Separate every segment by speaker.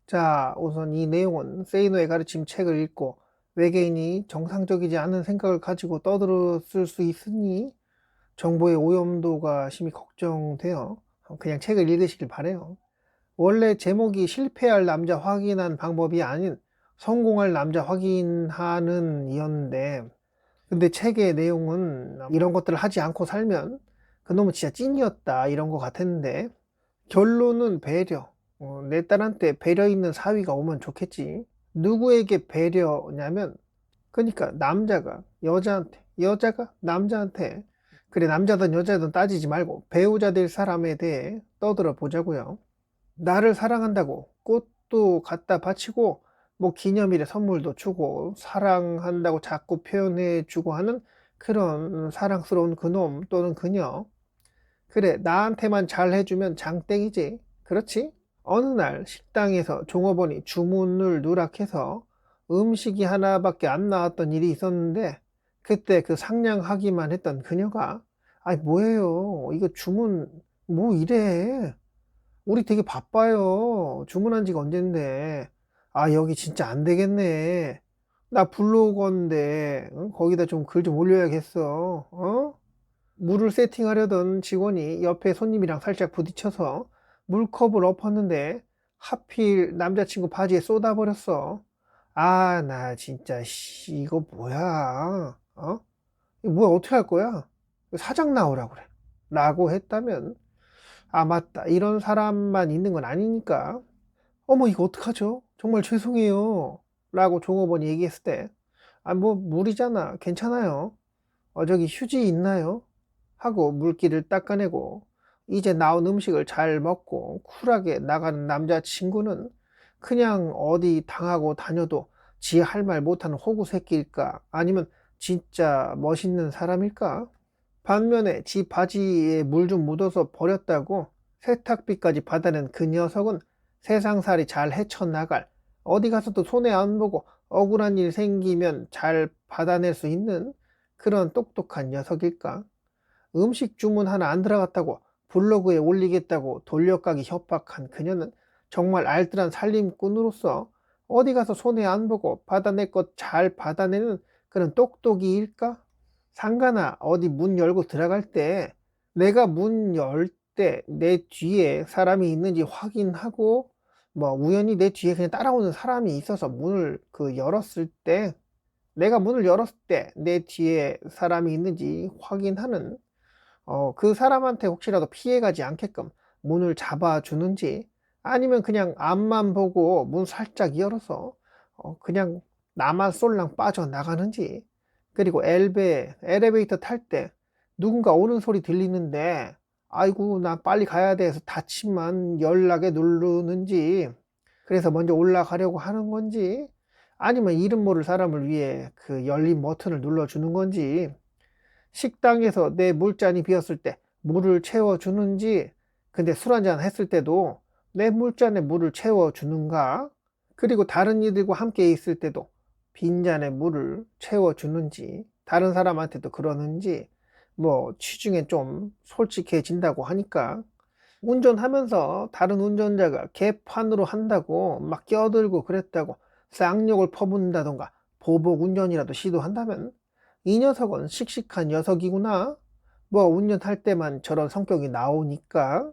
Speaker 1: 자, 우선 이 내용은 세이노의 가르침 책을 읽고 외계인이 정상적이지 않은 생각을 가지고 떠들었을 수 있으니 정보의 오염도가 심히 걱정되어 그냥 책을 읽으시길 바래요. 원래 제목이 실패할 남자 확인한 방법이 아닌 성공할 남자 확인하는 이었는데, 근데 책의 내용은 이런 것들을 하지 않고 살면 그놈은 진짜 찐이었다 이런 것 같았는데, 결론은 배려. 내 딸한테 배려 있는 사위가 오면 좋겠지. 누구에게 배려냐면, 그러니까 남자가 여자한테, 여자가 남자한테, 그래 남자든 여자든 따지지 말고 배우자 될 사람에 대해 떠들어 보자고요. 나를 사랑한다고 꽃도 갖다 바치고 뭐 기념일에 선물도 주고 사랑한다고 자꾸 표현해 주고 하는 그런 사랑스러운 그놈 또는 그녀. 그래, 나한테만 잘 해주면 장땡이지. 그렇지? 어느 날 식당에서 종업원이 주문을 누락해서 음식이 하나밖에 안 나왔던 일이 있었는데, 그때 그 상냥하기만 했던 그녀가 아이 뭐예요, 이거 주문 뭐 이래, 우리 되게 바빠요, 주문한 지가 언젠데. 아 여기 진짜 안 되겠네, 나 블로거인데 거기다 좀 글 좀 올려야겠어. 물을 세팅하려던 직원이 옆에 손님이랑 살짝 부딪혀서 물컵을 엎었는데 하필 남자친구 바지에 쏟아버렸어. 아, 나 진짜 이거 뭐야? 이거 뭐야, 어떻게 할 거야? 사장 나오라고 그래. 라고 했다면, 아 맞다, 이런 사람만 있는 건 아니니까 어머 이거 어떡하죠? 정말 죄송해요. 라고 종업원이 얘기했을 때, 아 뭐 물이잖아, 괜찮아요. 저기 휴지 있나요? 하고 물기를 닦아내고 이제 나온 음식을 잘 먹고 쿨하게 나가는 남자친구는 그냥 어디 당하고 다녀도 지 할 말 못하는 호구 새끼일까? 아니면 진짜 멋있는 사람일까? 반면에 지 바지에 물 좀 묻어서 버렸다고 세탁비까지 받아낸 그 녀석은 세상살이 잘 헤쳐나갈, 어디 가서도 손해 안 보고 억울한 일 생기면 잘 받아낼 수 있는 그런 똑똑한 녀석일까? 음식 주문 하나 안 들어갔다고 블로그에 올리겠다고 돌려가기 협박한 그녀는 정말 알뜰한 살림꾼으로서 어디 가서 손해 안 보고 받아낼 것 잘 받아내는 그런 똑똑이일까? 상가나 어디 문 열고 들어갈 때 내가 문 열 때 내 뒤에 사람이 있는지 확인하고, 뭐 우연히 내 뒤에 그냥 따라오는 사람이 있어서 문을 열었을 때, 내가 문을 열었을 때 내 뒤에 사람이 있는지 확인하는, 그 사람한테 혹시라도 피해가지 않게끔 문을 잡아주는지, 아니면 그냥 앞만 보고 문 살짝 열어서 그냥 나만 쏠랑 빠져나가는지. 그리고 엘리베이터 탈 때 누군가 오는 소리 들리는데 아이고 나 빨리 가야 돼 해서 닫힘만 연락에 누르는지, 그래서 먼저 올라가려고 하는 건지, 아니면 이름 모를 사람을 위해 그 열린 버튼을 눌러주는 건지, 식당에서 내 물잔이 비었을 때 물을 채워주는지, 근데 술 한잔 했을 때도 내 물잔에 물을 채워주는가, 그리고 다른 이들과 함께 있을 때도 빈잔에 물을 채워주는지, 다른 사람한테도 그러는지, 뭐 취중에 좀 솔직해진다고 하니까 운전하면서 다른 운전자가 개판으로 한다고 막 껴들고 그랬다고 쌍욕을 퍼붓는다던가 보복 운전이라도 시도한다면 이 녀석은 씩씩한 녀석이구나. 뭐 운전할 때만 저런 성격이 나오니까.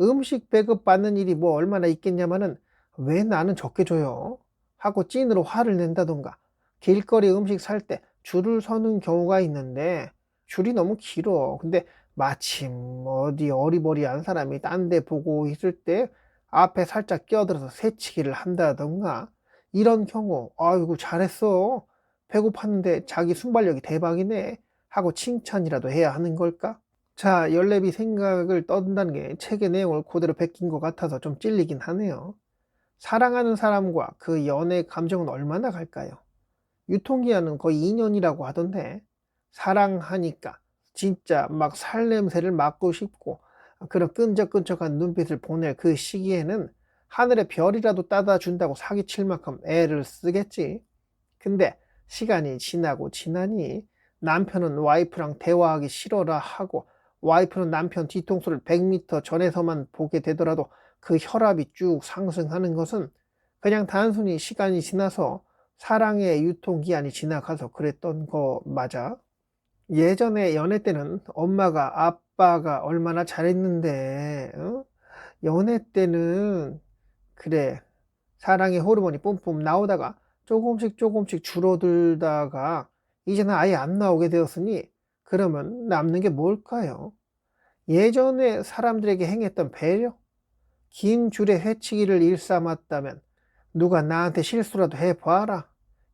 Speaker 1: 음식 배급 받는 일이 뭐 얼마나 있겠냐마는 왜 나는 적게 줘요? 하고 찐으로 화를 낸다던가, 길거리 음식 살 때 줄을 서는 경우가 있는데 줄이 너무 길어. 근데 마침 어디 어리버리한 사람이 딴데 보고 있을 때 앞에 살짝 끼어들어서 새치기를 한다던가, 이런 경우 아이고 잘했어, 배고팠는데 자기 순발력이 대박이네 하고 칭찬이라도 해야 하는 걸까? 자, 열내비 생각을 떠든다는 게 책의 내용을 그대로 베낀 것 같아서 좀 찔리긴 하네요. 사랑하는 사람과 그 연애 감정은 얼마나 갈까요? 유통기한은 거의 2년이라고 하던데, 사랑하니까 진짜 막 살냄새를 맡고 싶고 그런 끈적끈적한 눈빛을 보낼 그 시기에는 하늘의 별이라도 따다 준다고 사기칠 만큼 애를 쓰겠지. 근데 시간이 지나고 지나니 남편은 와이프랑 대화하기 싫어라 하고, 와이프는 남편 뒤통수를 100m 전에서만 보게 되더라도 그 혈압이 쭉 상승하는 것은 그냥 단순히 시간이 지나서 사랑의 유통기한이 지나가서 그랬던 거 맞아. 예전에 연애 때는 엄마가 아빠가 얼마나 잘했는데, 어? 연애 때는, 그래, 사랑의 호르몬이 뿜뿜 나오다가 조금씩 조금씩 줄어들다가 이제는 아예 안 나오게 되었으니 그러면 남는 게 뭘까요? 예전에 사람들에게 행했던 배려? 긴 줄에 회치기를 일삼았다면 누가 나한테 실수라도 해봐라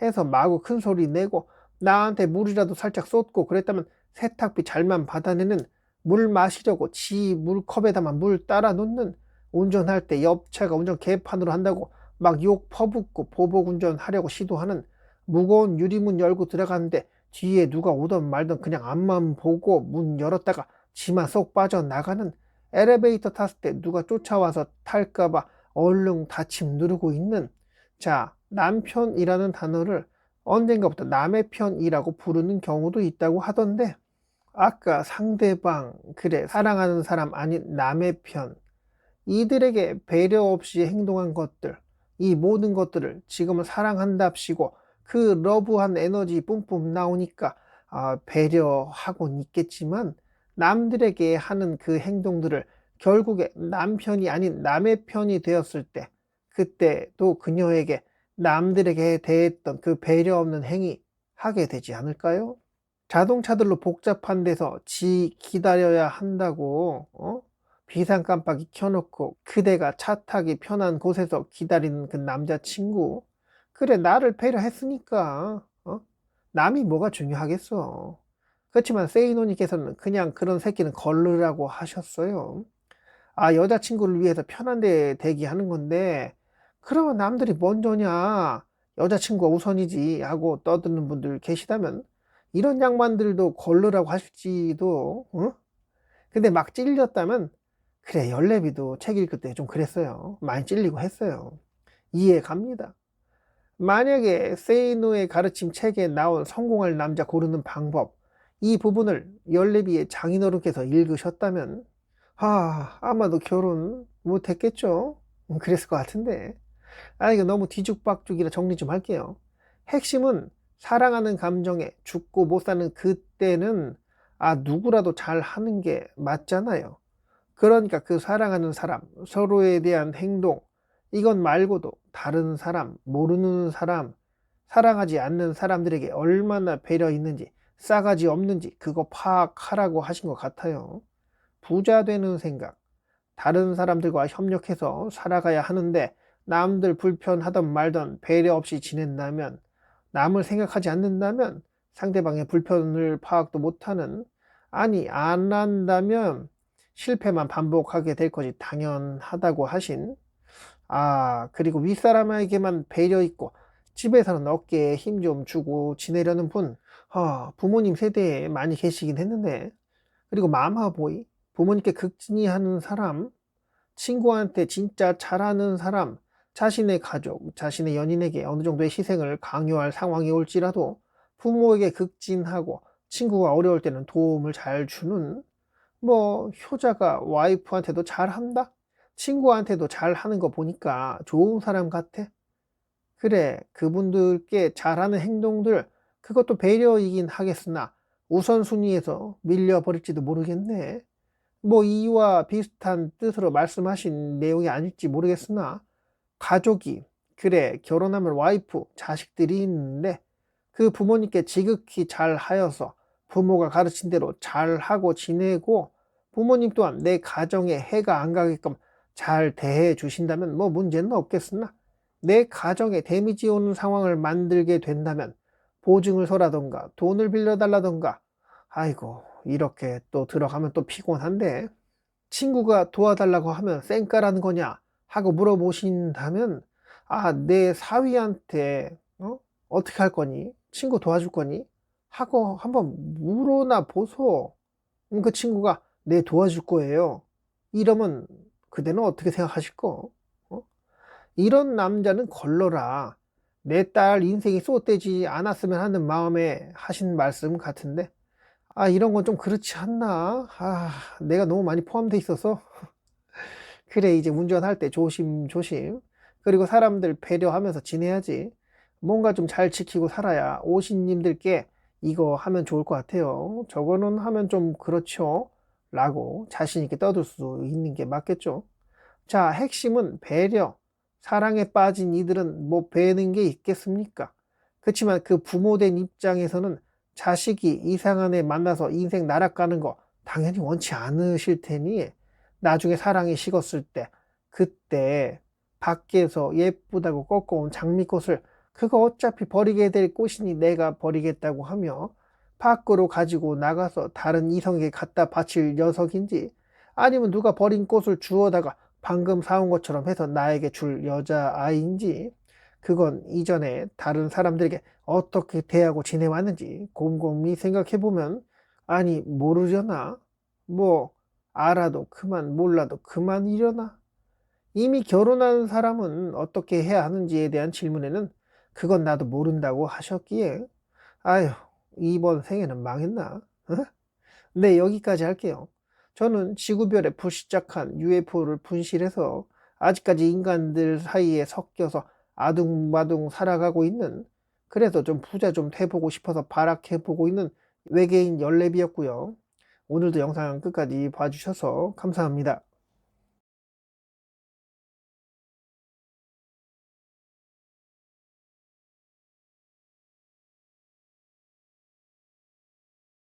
Speaker 1: 해서 마구 큰 소리 내고 나한테 물이라도 살짝 쏟고 그랬다면 세탁비 잘만 받아내는, 물 마시려고 지 물컵에다만 물 따라 놓는, 운전할 때 옆차가 운전 개판으로 한다고 막 욕 퍼붓고 보복 운전하려고 시도하는, 무거운 유리문 열고 들어가는데 뒤에 누가 오던 말던 그냥 앞만 보고 문 열었다가 지만 쏙 빠져나가는, 엘리베이터 탔을 때 누가 쫓아와서 탈까봐 얼른 닫힘 누르고 있는. 자, 남편이라는 단어를 언젠가부터 남의 편이라고 부르는 경우도 있다고 하던데, 아까 상대방, 그래, 사랑하는 사람 아닌 남의 편, 이들에게 배려 없이 행동한 것들, 이 모든 것들을 지금은 사랑한답시고 그 러브한 에너지 뿜뿜 나오니까 배려하곤 있겠지만, 남들에게 하는 그 행동들을 결국에 남편이 아닌 남의 편이 되었을 때, 그때 또 그녀에게 남들에게 대했던 그 배려 없는 행위 하게 되지 않을까요? 자동차들로 복잡한 데서 지 기다려야 한다고, 비상 깜빡이 켜놓고 그대가 차 타기 편한 곳에서 기다리는 그 남자친구, 그래 나를 배려했으니까 남이 뭐가 중요하겠어. 그렇지만 세이노님께서는 그냥 그런 새끼는 걸르라고 하셨어요. 여자친구를 위해서 편한 데 대기하는 건데 그러면 남들이 먼저냐, 여자친구가 우선이지 하고 떠드는 분들 계시다면 이런 양반들도 걸르라고 하실지도, 근데 막 찔렸다면 그래, 열레비도 책 읽을 때 좀 그랬어요. 많이 찔리고 했어요. 이해 갑니다. 만약에 세이노의 가르침 책에 나온 성공할 남자 고르는 방법, 이 부분을 열레비의 장인어른께서 읽으셨다면 아마도 결혼 못했겠죠. 그랬을 것 같은데, 이거 너무 뒤죽박죽이라 정리 좀 할게요. 핵심은 사랑하는 감정에 죽고 못 사는 그때는 누구라도 잘 하는 게 맞잖아요. 그러니까 그 사랑하는 사람, 서로에 대한 행동, 이것 말고도 다른 사람, 모르는 사람, 사랑하지 않는 사람들에게 얼마나 배려 있는지, 싸가지 없는지 그거 파악하라고 하신 것 같아요. 부자 되는 생각, 다른 사람들과 협력해서 살아가야 하는데 남들 불편하던 말던 배려 없이 지낸다면, 남을 생각하지 않는다면, 상대방의 불편을 파악도 못하는, 안 한다면 실패만 반복하게 될 것이 당연하다고 하신, 그리고 윗사람에게만 배려 있고 집에서는 어깨에 힘 좀 주고 지내려는 분, 부모님 세대에 많이 계시긴 했는데, 그리고 마마보이, 부모님께 극진히하는 사람, 친구한테 진짜 잘하는 사람, 자신의 가족, 자신의 연인에게 어느 정도의 희생을 강요할 상황이 올지라도 부모에게 극진하고 친구가 어려울 때는 도움을 잘 주는, 효자가 와이프한테도 잘한다? 친구한테도 잘하는 거 보니까 좋은 사람 같아. 그래, 그분들께 잘하는 행동들, 그것도 배려이긴 하겠으나 우선순위에서 밀려버릴지도 모르겠네. 이와 비슷한 뜻으로 말씀하신 내용이 아닐지 모르겠으나, 가족이, 그래, 결혼하면 와이프, 자식들이 있는데 그 부모님께 지극히 잘 하여서 부모가 가르친 대로 잘 하고 지내고 부모님 또한 내 가정에 해가 안 가게끔 잘 대해 주신다면 문제는 없겠으나, 내 가정에 데미지 오는 상황을 만들게 된다면 보증을 서라던가 돈을 빌려달라던가, 아이고 이렇게 또 들어가면 또 피곤한데, 친구가 도와달라고 하면 쌩까라는 거냐 하고 물어보신다면, 내 사위한테 어떻게 할 거니? 친구 도와줄 거니? 하고 한번 물어나 보소. 그 친구가 네 도와줄 거예요, 이러면 그대는 어떻게 생각하실 거? 이런 남자는 걸러라. 내 딸 인생이 쏟되지 않았으면 하는 마음에 하신 말씀 같은데, 이런 건 좀 그렇지 않나? 내가 너무 많이 포함돼 있어서. 그래, 이제 운전할 때 조심조심. 그리고 사람들 배려하면서 지내야지. 뭔가 좀 잘 지키고 살아야 오신님들께 이거 하면 좋을 것 같아요. 저거는 하면 좀 그렇죠. 라고 자신 있게 떠들 수 있는 게 맞겠죠. 자, 핵심은 배려. 사랑에 빠진 이들은 뭐 배는 게 있겠습니까? 그렇지만 그 부모된 입장에서는 자식이 이상한 애 만나서 인생 날아가는 거 당연히 원치 않으실 테니 나중에 사랑이 식었을 때 그때 밖에서 예쁘다고 꺾어온 장미꽃을 그거 어차피 버리게 될 꽃이니 내가 버리겠다고 하며 밖으로 가지고 나가서 다른 이성에게 갖다 바칠 녀석인지 아니면 누가 버린 꽃을 주워다가 방금 사온 것처럼 해서 나에게 줄 여자아이인지 그건 이전에 다른 사람들에게 어떻게 대하고 지내왔는지 곰곰이 생각해보면 아니 모르려나? 뭐 알아도 그만 몰라도 그만 이려나? 이미 결혼한 사람은 어떻게 해야 하는지에 대한 질문에는 그건 나도 모른다고 하셨기에 아휴 이번 생에는 망했나? 어? 네, 여기까지 할게요. 저는 지구별에 불시착한 UFO를 분실해서 아직까지 인간들 사이에 섞여서 아둥바둥 살아가고 있는 그래서 좀 부자 좀 돼보고 싶어서 발악해보고 있는 외계인 열랩이었고요. 오늘도 영상 끝까지 봐주셔서 감사합니다.